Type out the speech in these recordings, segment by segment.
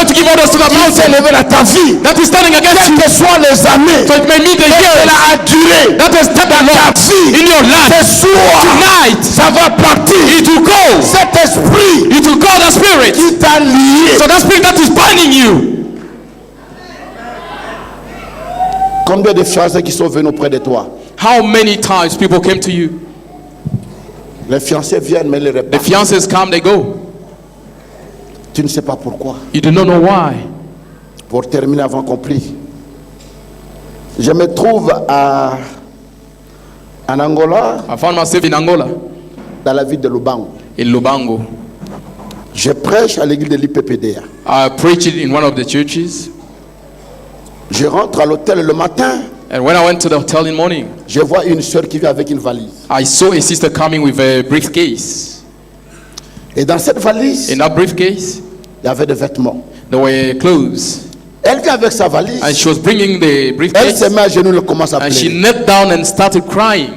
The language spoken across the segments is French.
to give orders to the Il s'est mountain levé dans ta vie. that is standing against Quelles you. que soient les années, So it may mean the years elle a duré that has taken dans long ta vie. in your life. Ce soir, Tonight, ça va partir. it will go. Cet esprit It will go, the spirit. qui t'a lié. So that spirit that is binding you. Combien de fiancés qui sont venus auprès de toi? How many times people came to you? Les fiancés viennent, mais les The repas. fiancés come, they go. Tu ne sais pas pourquoi. You do not know why. Pour terminer avant qu'on prie. Je me trouve en Angola, I found myself in Angola, dans la ville de Lubango. in Lubango. Je prêche à l'église de l'IPPDA. I preached in one of the churches. Je rentre à l'hôtel le matin. And when I went to the hotel in the morning, Je vois une soeur qui vient avec une valise. I saw a sister coming with a briefcase. Et dans cette valise, In that briefcase, il y avait des vêtements. there were clothes. Elle vient avec sa valise. And she was bringing the Elle briefcase. se met à genoux, elle commence à And she pleurer. knelt down and started crying.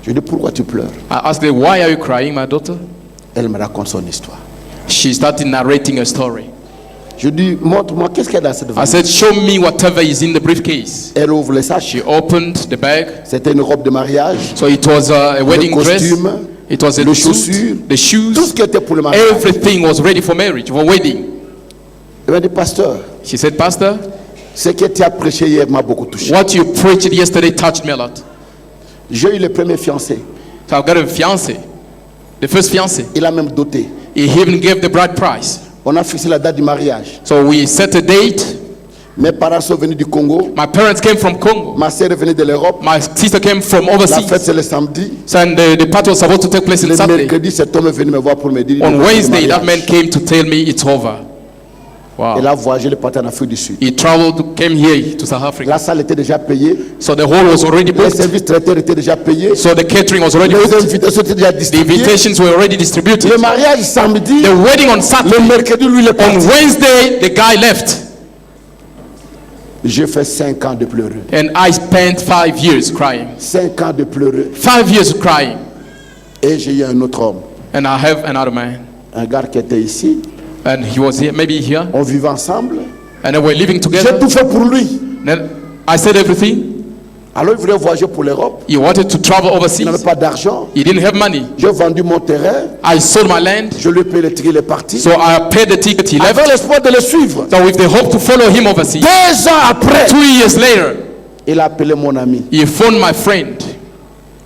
Je dis, pourquoi tu pleures? I asked her, why are you crying, my daughter? Elle me raconte son histoire. She started narrating a story. Je dis, montre-moi, qu'est-ce qu'il y a dans cette I valise? said, show me whatever is in the briefcase. Elle ouvre les sacs. She opened the bag. C'était une robe de mariage, So it was a wedding dress. costume, It was a les suit, chaussures, the tout ce shoes. qui était pour le mariage. Everything was ready for marriage, for wedding. Elle m'a dit, pasteur, She said, Pastor, ce que tu as prêché hier m'a beaucoup touché. what you preached yesterday touched me a lot. J'ai eu le premier fiancé. So I've got a fiancé, the first fiancé. Il a même doté. He even gave the bride price. On a fixé la date du mariage. So we set a date. Mes parents sont venus du Congo. My parents came from Congo. Ma sœur est venue de l'Europe. My sister came from La fête, overseas. c'est le samedi. So and the party was supposed to take place on Le Saturday. mercredi, cet homme est venu me voir pour me dire. On il veut Wednesday, le that man mariage. came to tell me it's over. Il Wow. a voyagé, il est parti en Afrique du Sud. He traveled, came here to South Africa. La salle était déjà payée. So the hall was already Les booked. services traiteurs étaient déjà payés. So the catering was already Les booked. invitations étaient déjà The distribuées. invitations were already distributed. Le mariage samedi. The wedding on Le Saturday. mercredi, lui, il est On parti. Wednesday, the guy left. J'ai fait 5 ans de pleurer. And I spent 5 years crying. 5 ans de pleurer. 5 years crying. Et j'ai eu un autre homme. And I have another man. Un gars qui était ici. And he was here, maybe here. On vivait ensemble. And then we're living J'ai together. tout fait pour lui. Then I said everything. Alors il voulait voyager pour l'Europe. He wanted to travel Il overseas. n'avait pas d'argent. He didn't have money. J'ai vendu mon terrain. I sold my land. Je lui ai payé le ticket, il est parti. So I paid the ticket. He left. Avec l'espoir de le suivre. So with the hope to follow him overseas. 2 ans après, 2 years later, il a appelé mon ami. he phoned my friend.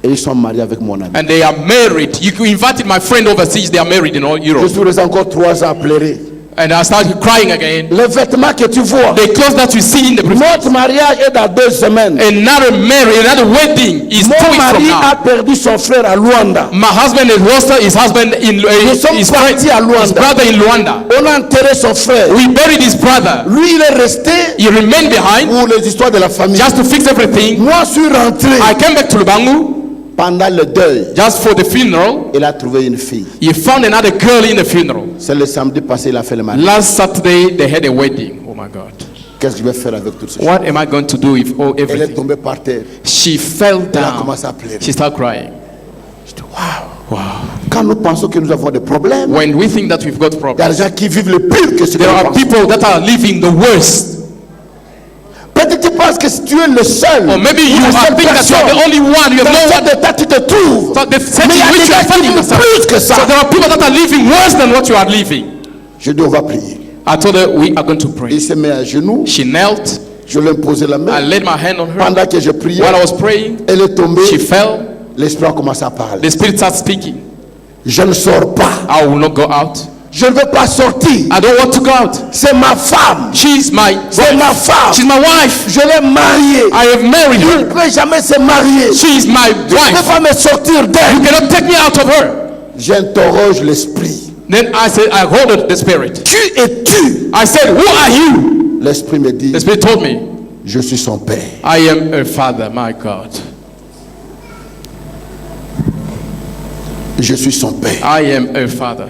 Et ils sont mariés avec mon ami. And they are married. You invited my friend overseas. They are married in all Je Europe. suis resté encore 3 ans à pleurer. And I started crying again. Les vêtements que tu vois. The clothes that you see in the briefcase. Notre mariage est dans 2 semaines. Another marriage, another wedding is 2 Mon weeks from mari a now. perdu son frère à Luanda. My husband has lost his husband in Nous sommes his partis à Luanda. brother in Luanda. On a enterré son frère. We buried his brother. Lui, il est resté He remained behind pour les histoires de la famille. just to fix everything. Moi, je suis rentré. I came back to Lubangu Pendant le deuil, just for the funeral. il a trouvé une fille. He found another girl in the funeral. C'est le samedi passé, il a fait le mariage. Last Saturday they had a wedding. Oh my God. Qu'est-ce que je vais faire avec tout ça? What am I going to do if Elle est everything? tombée par terre. She fell Elle a down. commencé à pleurer. She started crying. Quand nous pensons que nous avons des problèmes, When we think that we've got il y a des problems, gens qui vivent le pire que ce que there nous are pensons. people that are living the worst. Peut-être tu penses que si tu es le seul, Or maybe ou you la are seule thinking that you are personne, the only one. You have dans no cet one. état tu te trouves. So the setting Mais il y a in des which you gens are qui finding vivent yourself. plus que ça. So there are people that are living worse than what you are living. Je dis on va prier. I told her we are going to Il pray. se met à genoux, She knelt. je lui ai posé la I main. laid my hand on her. Pendant que je priais, While I was praying, elle est tombée, she fell. l'esprit a commencé à parler. The spirit started speaking. Je ne sors pas. I will not go out. Je ne veux pas sortir. I don't want to go out. C'est ma femme. She's my C'est ma femme. She's my wife. Je l'ai mariée. I have married Il her. ne peut jamais se marier. She is my Je ne peux wife. pas me sortir d'elle. You cannot take me out of her. J'interroge l'esprit. Then I said, I hold the spirit. Qui es-tu? I said, who are you? L'esprit me dit, The spirit told me, je suis son père. I am her father, my God. Je suis son père. I am her father.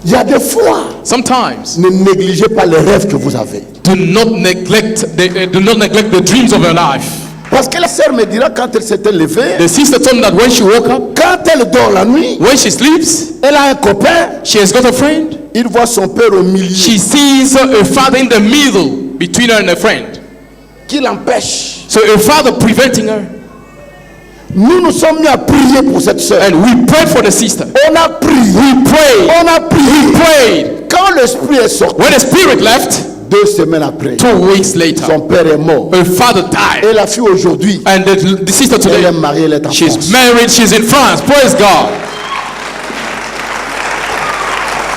Il y a des fois, Sometimes ne négligez pas les rêves que vous avez. do not neglect the dreams of your life. Parce que la sœur me dira quand elle s'était levée, The sister told me that when she woke up, quand elle dort la nuit, when she sleeps, elle a un copain, she has got a friend. Il voit son père au milieu She sees her father in the middle between her and her friend. qui l'empêche. So her father preventing her. Nous nous sommes mis à prier pour cette sœur. And we prayed for the sister. On a prié. We prayed. On a prié. Prayed. Quand l'esprit est sorti, When the spirit left, 2 semaines après, 2 weeks later, son père est mort. her father died. Et la fille aujourd'hui, And the sister elle est today, mariée, elle est en she's France. married, she's in France. Praise God.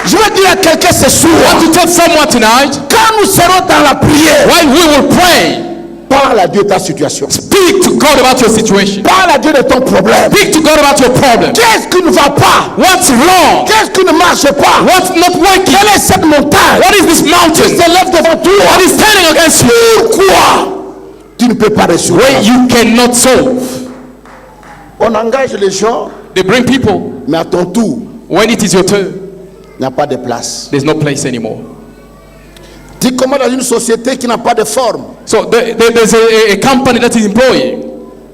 Je veux dire à quelqu'un ce I soir, want to tell someone tonight, quand nous serons dans la prière, while we will pray, parle à Dieu de ta situation. speak to God about your situation. Parle à Dieu de ton problème. Speak to God about your problem. Qu'est-ce qui ne va pas? What's wrong? Qu'est-ce qui ne marche pas? What's not working? Quelle est cette montagne What is this qui mountain? s'élève devant toi? What is standing against you? Pourquoi tu ne peux pas résoudre? Where you cannot solve. On engage les gens, They bring people. mais à ton tour, When it is your turn, il n'y a pas de place. there's no place anymore. Tu commandes dans une société qui n'a pas de forme. So there's a company that is employing.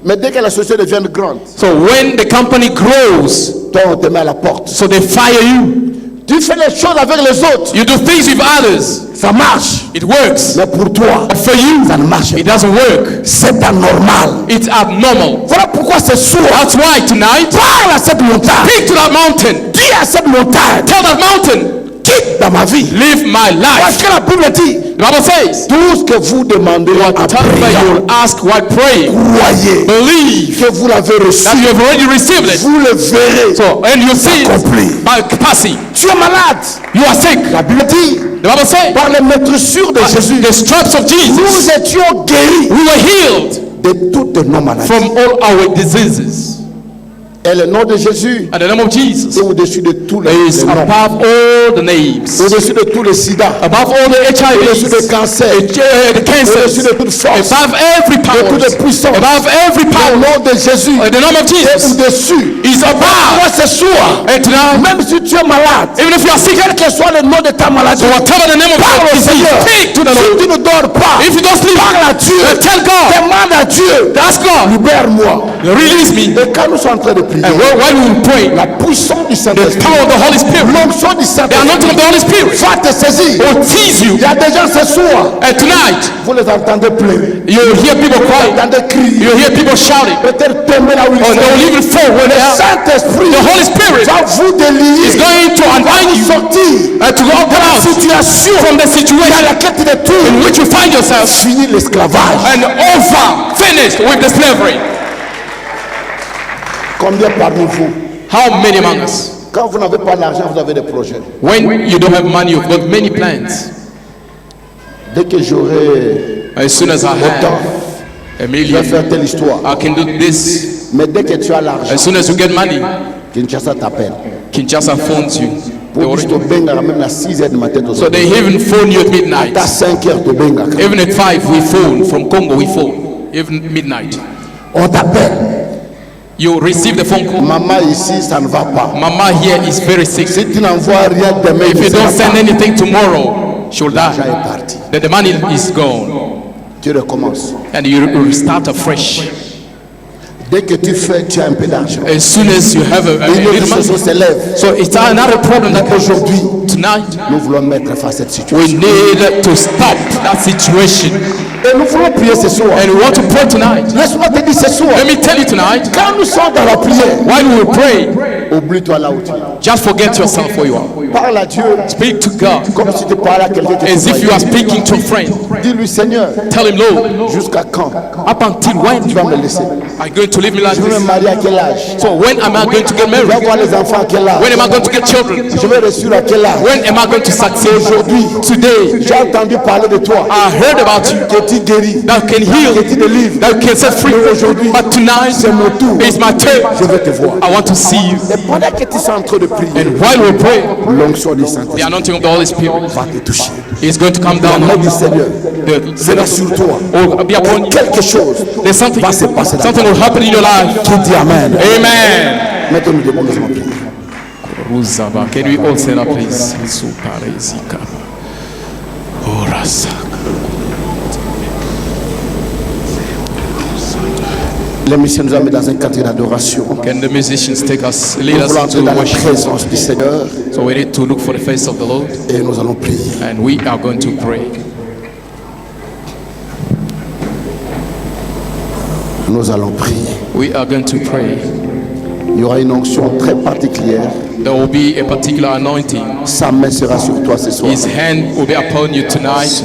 Mais dès que la société devient grande, So when the company grows, toi on te met à la porte. so they fire you. Tu fais les choses avec les autres, You do things with others. ça marche. It works. Mais pour toi, But for you, ça ne marche it pas. doesn't work. C'est anormal. It's abnormal. Voilà pourquoi ce soir, That's why tonight, parle à cette montagne. speak to that mountain. Dis à cette montagne, Tell that mountain, quitte dans ma vie. live my Parce life. que la Bible dit, The Bible says, tout ce que vous demandez en whatever you priant, will ask while praying, croyez believe que vous l'avez reçu. that you have already received it. Vous le verrez. So, and you see it Accompli. by capacity. Tu es malade. You are sick. La Bible dit, The Bible says, par les maîtressures de Jésus, the stripes of Jesus, nous étions guéris we were healed de toutes nos maladies. from all our diseases. Et le nom de Jésus And the name of Jesus est au-dessus de tous les is noms. above all the names, Au-dessus de tous les sida. above all the Au-dessus HIVs, de cancer. the cancers, Au-dessus de toute force. above every power, De toute puissance. above every Le power. nom de Jésus The name of est Jesus au-dessus. is above. Moi ce soir, And tonight, même si tu es malade, even if you are sick, quel que soit le nom de ta maladie, so whatever the name of parle your au disease, Seigneur. speak to the Si Lord. tu ne dors pas, If you don't sleep, parle à Dieu. tell God, Demande à Dieu. ask God, Libère-moi. release me. Et quand nous sommes en train de prier, And while we will pray, la puissance du the Saint-Esprit, power of the Holy Spirit, l'onction du the Saint-Esprit anointing of the Holy Spirit va te saisir. will tease you. Il y a des gens ce soir, And tonight, vous les entendez pleurer, you will hear people vous crying, entendez crier, you will hear people shouting, peut-être tomber là où ils or they will sont. even fall where they Le are. Saint-Esprit The Holy Spirit va vous is délier, going to va unbind vous you sortir and to go de la out situation from the dans situation laquelle tu te in trouves. which you find yourself Fini l'esclavage. and over, finished with the slavery. Combien parmi vous, How many among us, quand vous n'avez pas d'argent, vous avez des projets? when you don't have money, you've got many plans. Dès que j'aurai As soon as I autant, have a je vais million, faire telle histoire. I can do this. Mais dès que tu as l'argent, As soon as you get money, Kinshasa t'appelle. Kinshasa phones you. They Pour que tu already- te benga même à 6h du matin. So they even phone you at midnight. À 5h te benga. Even at 5, we phone. From Congo, we phone. Even midnight. On t'appelle. You receive the phone call. Maman ici, ça ne va pas. Mama here is very sick. Si tu n'envoies rien demain, If you ça don't va send pas. anything tomorrow, she'll L'argent die. est parti. Then the money is gone. Tu recommences. And you restart afresh. Dès que tu fais, tu as un peu d'argent. As soon as you have a Une little autre money. chose s'élève. So it's another problem that Aujourd'hui, tonight nous voulons mettre face à cette situation. we need to stop that situation. Et nous voulons prier ce soir. And we want to pray tonight. Laisse-moi te dire ce soir. Let me tell you tonight, Quand nous sommes dans la prière, while we will pray, oublie-toi là où tu es. just forget yourself where you are. Parle à Dieu Speak to God comme si tu parlais à quelqu'un qui as te if you are voyait. speaking to a friend. Dis-lui, Seigneur, Tell him, Lord, jusqu'à quand up until when tu vas me laisser? are you going to leave me like Je vais me this? marier à quel âge? So when am I going to get Je vais married? avoir les enfants à quel âge? When am I going to get children? Je vais réussir à quel âge? When am I going to succeed? Aujourd'hui, Today, j'ai entendu parler de toi. I heard about you Que tu guéris, that can heal, que tu délivres. that can set free. But tonight, C'est mon tour. it's my turn. Je veux te voir. I want to see you. Et pendant que tu es en train de prier, And while we pray, l'onction du the Saint-Esprit anointing of the Holy Spirit va te toucher. is going to come La down main on du you. Seigneur The sera sur toi. will be upon you. Quelque chose There's something, va se passer dans something will happen in your life. Qui dit Amen. Amen. Maintenant, nous devons nous en prier. Ruzaba, can we all stand up, please? Suparezika. Orasa. Les musiciens nous amènent dans un cadre d'adoration. Can the musicians take us, lead Nous us voulons entrer into dans la worship? présence du Seigneur So we need to look for the face of the Lord, et nous allons prier. and we are going to pray. Nous allons prier. We are going to pray. Il y aura une onction très particulière. There will be a particular anointing. Sa main sera sur toi ce soir. His hand will be upon you tonight.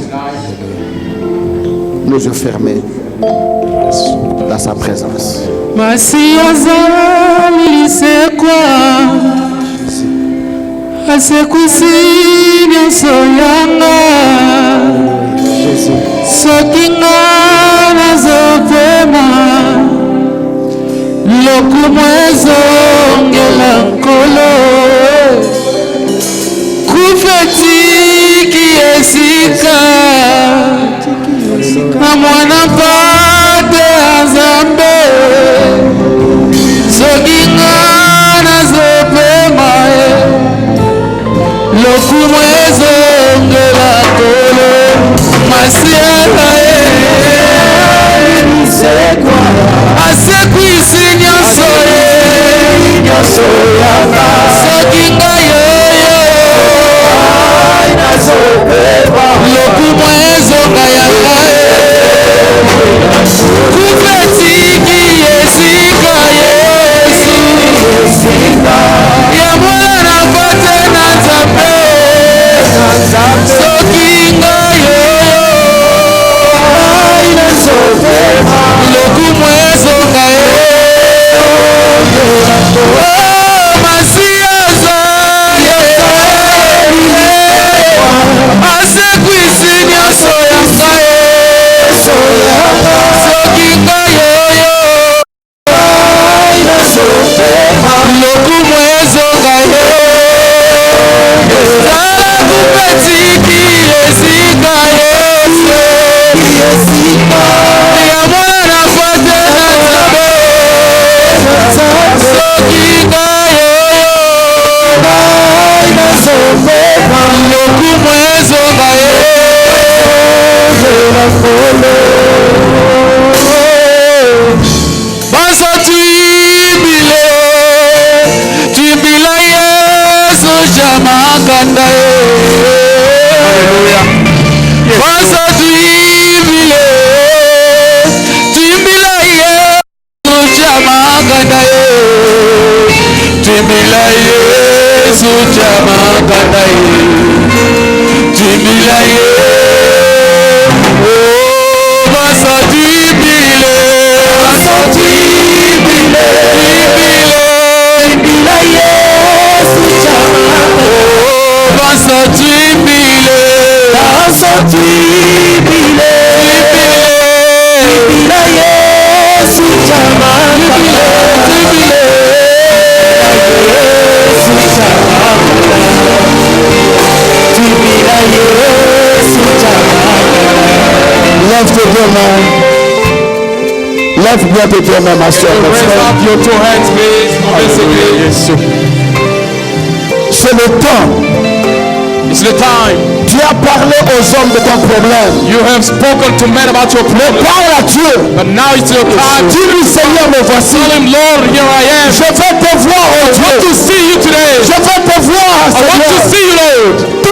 Nos yeux fermés dans sa présence. Masiazali sekwa asekusi nyonso yanga soki nga nazopema lokumu ezongela nkolo kufetiki esika na mwana mpate azambe soki nga nazopema lokumu ezongela nkolo masiala asekwisi nyonso soki nga yoyo lokumu ezonga yanga kufetiki esika yesu ya mwana mpate na nzambe soki nga yoyo lokumu ezonga ye masiaza asekwisi nyonso yanga ye soki nga yoyo lokumu ezonga ye tala kupetiki esika yesu ya mwana fate na nzambe soki nga yoyo lokumu ezonga ye basa tuyimbile tuyimbila yesu jamakanda ye basa tuyimbile tuyimbila yesu jamakanda ye tuyimbila yesu jamakanda ye tuyimbila ye basa tuyimbile Lève tes deux mains. Lève bien tes deux mains, ma soeur. Raise up your two hands, please. C'est le temps. It's the time. Tu as parlé aux hommes de ton problème. You have spoken to men about your problem, Parle à Dieu. but now it's your time. Dis-lui, Seigneur, me voici. Tell him, Lord, here I am. Je veux te voir, oh I want Dieu. to see you today. Je veux te voir, I want to Seigneur. see you, Lord.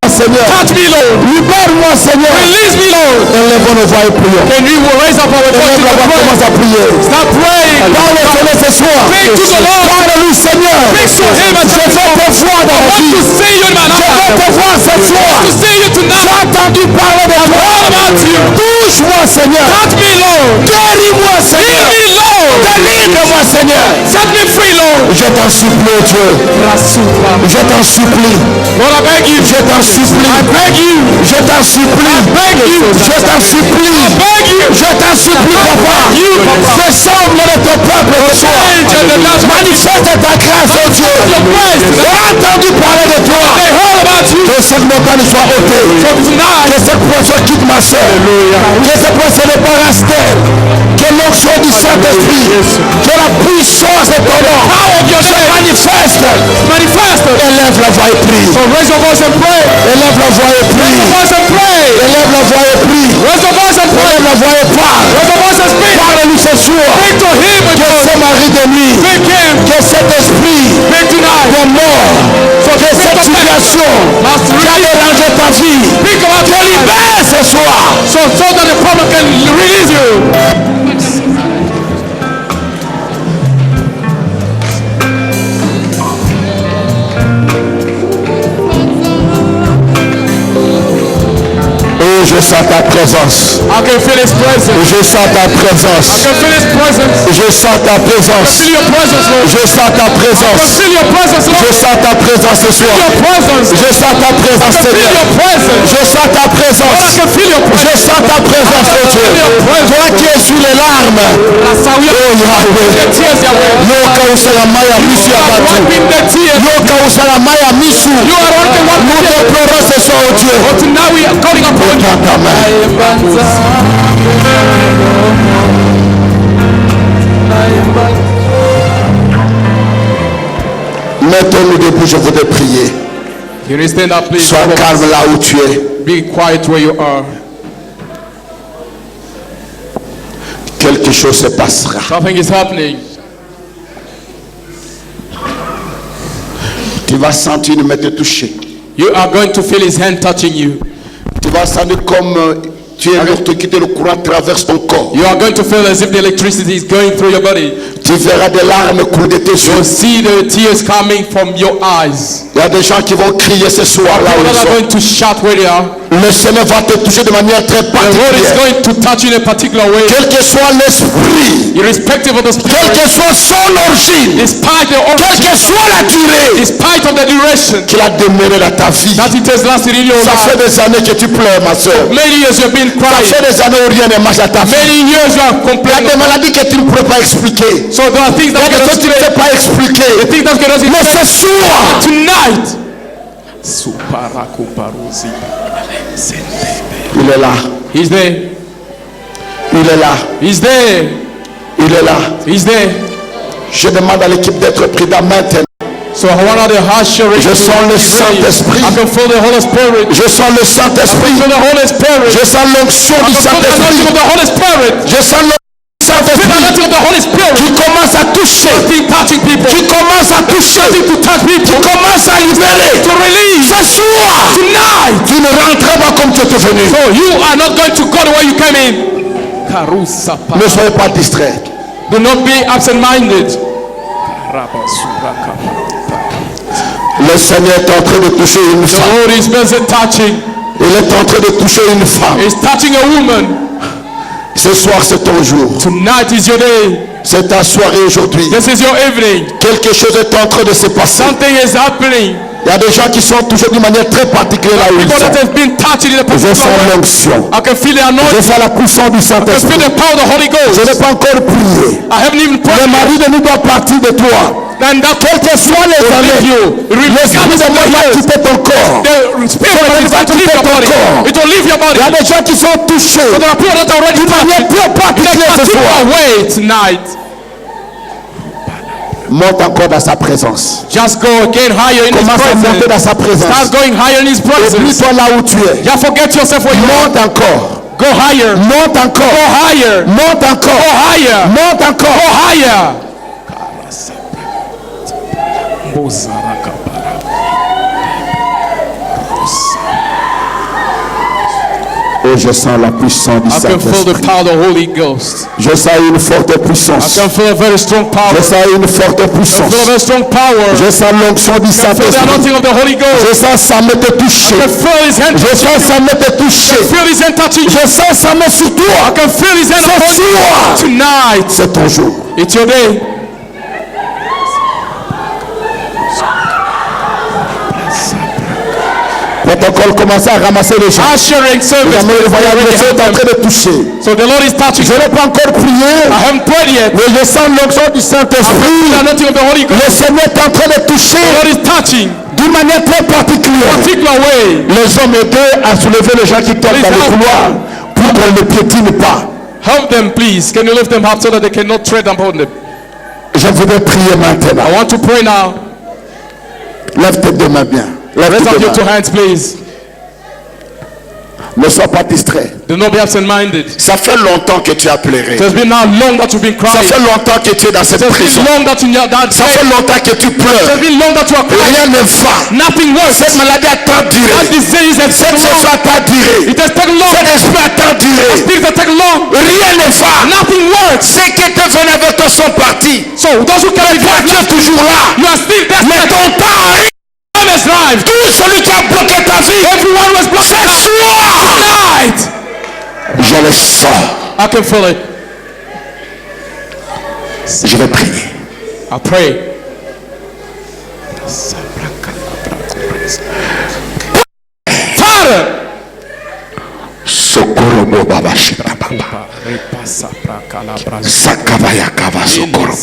Seigneur. Touch me, Lord. Libère-moi, Seigneur. Release me, Lord. Élève nos voix et prions. Can you raise up our voice Élève la voix, to commence à prier. start praying? Parle au Seigneur ce soir. Speak to the Lord. Parle-lui, Seigneur. Speak to him and Je tell veux him, te voir dans I la want vie. to see you in my Je veux life. te voir ce soir. To see you J'ai tonight. entendu parler de toi. All about you. Touche-moi, Seigneur. Touch me, Lord. Guéris-moi, Heal Seigneur. me, Lord. Délivre-moi, Seigneur. Set me free, Lord. Je t'en supplie, oh Dieu. Je t'en supplie. Lord, I beg you. Je t'en supplie. I beg you. Je t'en supplie. Beg you. Je t'en supplie. Beg you. Je t'en supplie, papa. You, Papa. Ressemble de ton peuple ce soir. Manifeste ta grâce, oh Dieu. Your praise. J'ai entendu parler de toi. They heard about you. Que cette montagne soit ôtée. Tonight. Que cette poisson quitte ma soeur. Que cette poisson ne pas rester. Que l'onction du Saint-Esprit. Que la puissance de ton nom se manifeste. Manifest. Élève la voix et prie. So raise your voice and pray. Élève la voix et prie. Voice and pray. Élève la voix et prie. Raise your voice and pray. Élève la voix et parle. Raise your voice and speak. Parle-lui ce soir. Speak to him. so that the problem can release you. Je sens ta présence. I can feel His presence. Je sens ta présence. I can feel His presence. Je sens ta présence. Feel your presence, Lord. Je sens ta présence. Feel your presence, Je Lord. sens ta présence ce soir. Your presence. Je sens ta présence, I can feel Seigneur. your presence. Je sens ta I présence. can feel your Je presence. sens ta présence, oh Dieu. Toi qui es sur les larmes. Oh Yahweh. Tears, Yahweh. Yoka usalamaya misu ya batu. Wiping the tears. Yoka usalamaya misu. You are only one. Nous te pleurons ce soir, oh Dieu. But now we are calling upon you. Dans ta main. Mettons-nous debout, je voudrais prier. You will stand up, please. Sois calme là où tu es. Be quiet where you are. Quelque chose se passera. Something is happening. Tu vas sentir une main te toucher. You are going to feel His hand touching you. Tu vas sentir comme tu es électrocuté, le courant traverse ton corps. You are going to feel as if the electricity is going through your body. Tu verras des larmes couler de tes You'll yeux. see the tears coming from your eyes. Il y a des gens qui vont crier ce soir là où People ils are sont. going to shout where they are. Le Seigneur va te toucher de manière très The Lord is particulière. going to touch you in a particular way. Quel que soit l'esprit, Irrespective of the quelle spirit, que soit son origine, despite the quelle origin, que soit la durée despite of the duration qu'il a demeuré dans ta vie. that it has lasted in your Ça fait life. des années que tu pleures, ma soeur. Many years you have been Ça crying. fait des années où rien ne marche à ta vie. Many years you have Il y a complained. des maladies que tu ne pourrais pas expliquer. So there are things Il y a that des cannot choses que tu ne sais pas expliquer. things that cannot Mais explain. ce soir, Tonight, il est là. He's there. Il est là. He's there. Il est là. He's there. Je demande à l'équipe d'être prudent maintenant. So one of the harsh Je sens le Saint-Esprit. I can feel the Holy Spirit. Je sens le Saint-Esprit. Feel the Holy Spirit. Je sens l'onction I du can feel the anointing Saint-Esprit. of the Holy Spirit. Je sens le Feel the Saint-Esprit anointing of the Holy Spirit. qui commence à toucher. Keep touching people. Qui commence à toucher. To touch Qui people. commence à libérer. To release. Ce soir, Tonight. tu ne rentres pas comme tu étais venu. So you are not going to go the way you came in. Ne soyez pas distraits. Do not be absent-minded. Le Seigneur est en train de toucher une The femme. Lord is busy touching. Il est en train de toucher une femme. He's touching a woman. Ce soir, c'est ton jour. Tonight is your day. C'est ta soirée aujourd'hui. This is your evening. Quelque chose est en train de se passer. Something is happening. Il y a des gens qui sont touchés d'une manière très particulière là où ils People that sont. have been touched in a Je particular sens way. l'onction. I can feel the Je anointing. sens la puissance du I can feel Saint-Esprit. the power of the Holy Je Ghost. n'ai pas encore prié. I haven't even Le prayed. mari de nous doit partir de toi. And that Quelles que soient les années, l'esprit de mort va quitter ton corps. the spirit is going to leave your body. It will leave your body. Il y a des gens qui sont touchés So there are people that are already d'une manière touched. très particulière ce Take soir. away tonight. Monte encore dans sa présence. Just go again higher in His Commence à monter dans presence. sa présence. Start going higher in His presence. Oublie-toi là où tu es. Just forget yourself where you are. Monte encore. Go higher. Monte encore. Go higher. Monte encore. Go higher. Monte Go encore. higher. Et je sens la puissance du I can feel the Saint-Esprit. power of the Holy Ghost. Je sens une forte I puissance. can feel a very strong power. Je sens une forte I puissance. feel a very strong power. Je sens l'onction du I feel the Saint-Esprit. anointing of the Holy Ghost. Je sens ça me te toucher. I can feel His hand. Je sens ça me te toucher. Feel His hand touching you. Je sens ça me sur I toi. can feel His hand Ce upon you. soir, Tonight, c'est ton jour. it's your day. Protocole commence à ramasser les gens. Ushering service. Jamais le voyage Already est en have train them. de toucher. So the Lord is touching. Je n'ai pas encore prié, I haven't prayed yet. mais je sens l'onction du I feel the Saint-Esprit. anointing of the Holy Ghost. Le Seigneur est en train de The toucher Lord is touching. d'une manière très particulière. Particular way. Les hommes aidés à soulever les gens qui tombent dans le couloir pour qu'on ne piétine pas. Help them, please. Can you lift them up so that they cannot tread upon them? Je voudrais prier maintenant. I want to pray now. Lève tes deux mains bien. Lève Raise tes up deux your two mains. hands, please. Ne sois pas distrait. Do not be absent-minded. Ça fait longtemps que tu as pleuré. It has been now long that you've been Ça crying. fait longtemps que tu es dans cette It has prison. been long that you are that Ça fait longtemps que tu It has pleures. been long that you are crying. Rien ne va. Nothing works. Cette maladie a tant That duré. disease has Cette taken chose long. a tant duré. It has taken long. Cet esprit a tant duré. Things have taken long. Rien ne va. Nothing works. Ceux qui étaient venus avec toi sont partis. So those who carry Toi, tu es toujours là. you are still there. Mais ton temps arrive. Time has arrived. Tout celui qui a bloqué ta vie. Everyone was blocked. Ce soir, Tonight, je le sors. I can feel it. Je vais prier. I pray. Father, Sokorobo baba shita baba. Sakavaya kava sokorobo.